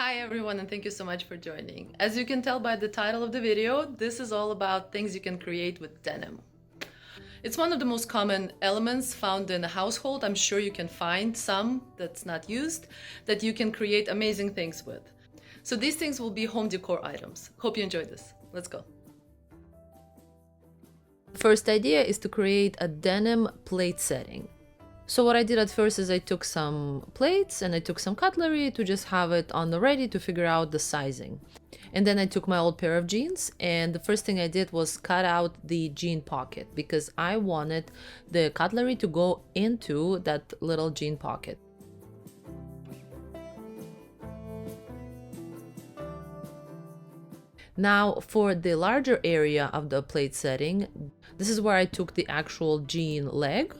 Hi everyone, and thank you so much for joining. As you can tell by the title of the video, this is all about things you can create with denim. It's one of the most common elements found in a household. I'm sure you can find some that's not used that you can create amazing things with. So these things will be home decor items. Hope you enjoyed this. Let's go. First idea is to create a denim plate setting. So what I did at first is I took some plates and I took some cutlery to just have it on the ready to figure out the sizing. And then I took my old pair of jeans, and the first thing I did was cut out the jean pocket because I wanted the cutlery to go into that little jean pocket. Now for the larger area of the plate setting, this is where I took the actual jean leg,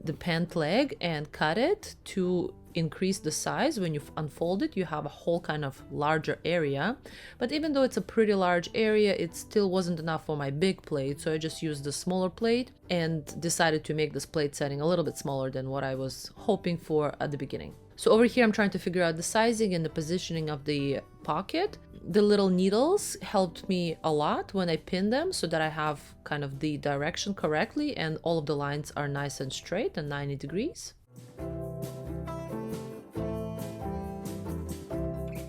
the pant leg, and cut it to increase the size. When you unfold it, you have a whole kind of larger area, but even though it's a pretty large area, it still wasn't enough for my big plate, so I just used the smaller plate and decided to make this plate setting a little bit smaller than what I was hoping for at the beginning. So over here I'm trying to figure out the sizing and the positioning of the pocket. The little needles helped me a lot when I pinned them so that I have kind of the direction correctly and all of the lines are nice and straight and 90 degrees.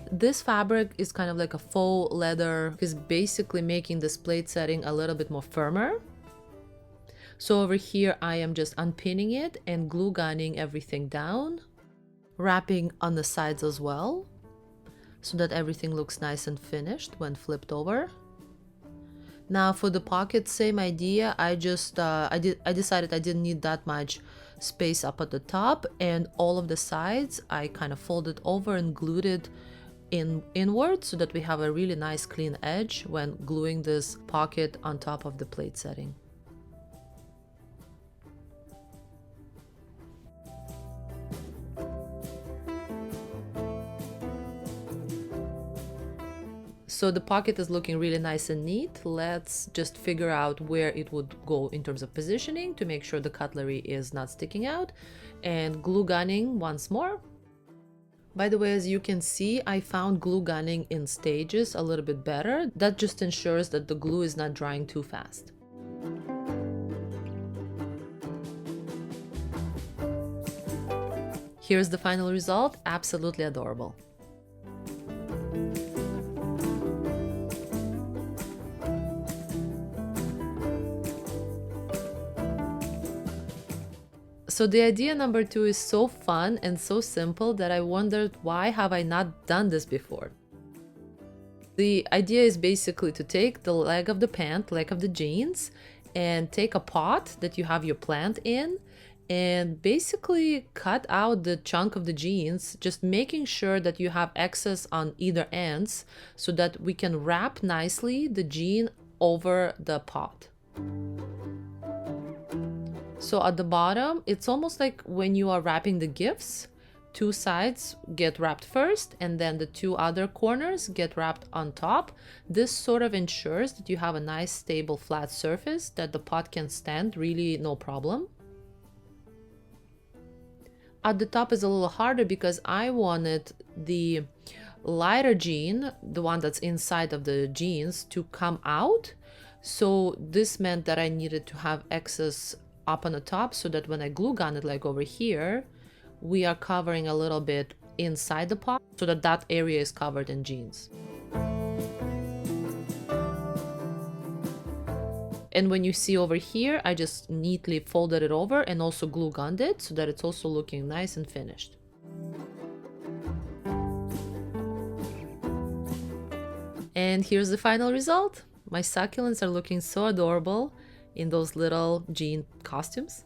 This fabric is kind of like a faux leather, is basically making this plate setting a little bit more firmer. So over here I am just unpinning it and glue gunning everything down, wrapping on the sides as well, so that everything looks nice and finished when flipped over. Now for the pocket, same idea. I decided I didn't need that much space up at the top, and all of the sides I kind of folded over and glued it inward so that we have a really nice clean edge when gluing this pocket on top of the plate setting. So the pocket is looking really nice and neat. Let's just figure out where it would go in terms of positioning to make sure the cutlery is not sticking out, and glue gunning once more. By the way, as you can see, I found glue gunning in stages a little bit better. That just ensures that the glue is not drying too fast. Here's the final result. Absolutely adorable. So the idea number 2 is so fun and so simple that I wondered, why have I not done this before? The idea is basically to take the leg of the pant, leg of the jeans, and take a pot that you have your plant in and basically cut out the chunk of the jeans, just making sure that you have excess on either ends so that we can wrap nicely the jean over the pot. So at the bottom, it's almost like when you are wrapping the gifts, two sides get wrapped first and then the two other corners get wrapped on top. This sort of ensures that you have a nice stable flat surface that the pot can stand really no problem. At the top is a little harder because I wanted the lighter jean, the one that's inside of the jeans, to come out. So this meant that I needed to have excess up on the top so that when I glue gun it, like over here, we are covering a little bit inside the pot so that that area is covered in jeans. And when you see over here, I just neatly folded it over and also glue gunned it so that it's also looking nice and finished. And here's the final result. My succulents are looking so adorable in those little jean costumes.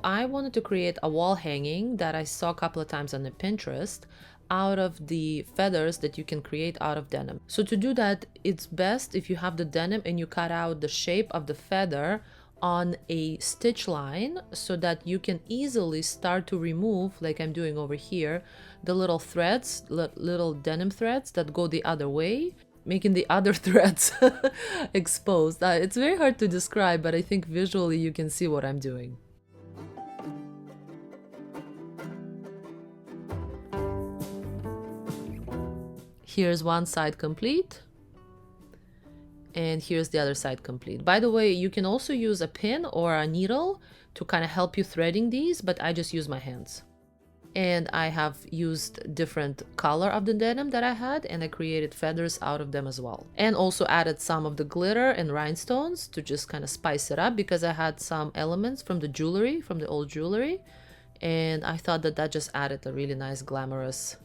I wanted to create a wall hanging that I saw a couple of times on the Pinterest out of the feathers that you can create out of denim. So to do that, it's best if you have the denim and you cut out the shape of the feather on a stitch line so that you can easily start to remove, like I'm doing over here, the little threads, little denim threads that go the other way, making the other threads exposed. It's very hard to describe, but I think visually you can see what I'm doing. Here's one side complete. And here's the other side complete. By the way, you can also use a pin or a needle to kind of help you threading these, but I just use my hands. And I have used different color of the denim that I had, and I created feathers out of them as well. And also added some of the glitter and rhinestones to just kind of spice it up, because I had some elements from the jewelry, from the old jewelry. And I thought that that just added a really nice glamorous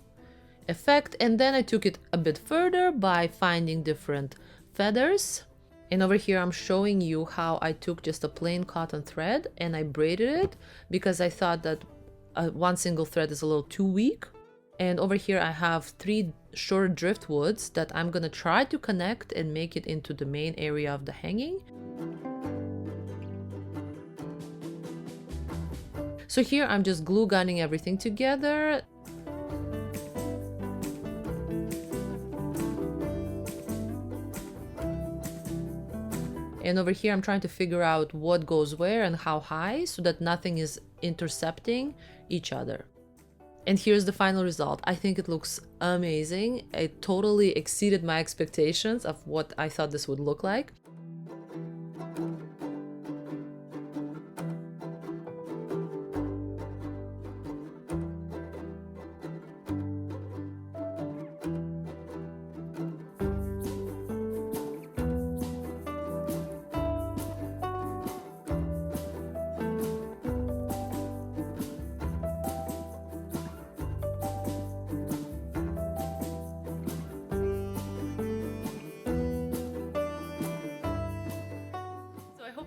effect. And then I took it a bit further by finding different feathers. And over here I'm showing you how I took just a plain cotton thread and I braided it, because I thought that one single thread is a little too weak. And over here I have 3 short driftwoods that I'm gonna try to connect and make it into the main area of the hanging. So here I'm just glue gunning everything together. And over here I'm trying to figure out what goes where and how high, so that nothing is intercepting each other. And here's the final result. I think it looks amazing. It totally exceeded my expectations of what I thought this would look like.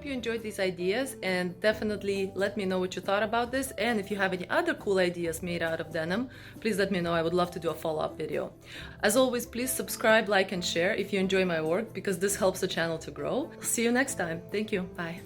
You enjoyed these ideas, and definitely let me know what you thought about this. And if you have any other cool ideas made out of denim, please let me know. I would love to do a follow-up video. As always, please subscribe, like, and share if you enjoy my work, because this helps the channel to grow. See you next time. Thank you. Bye.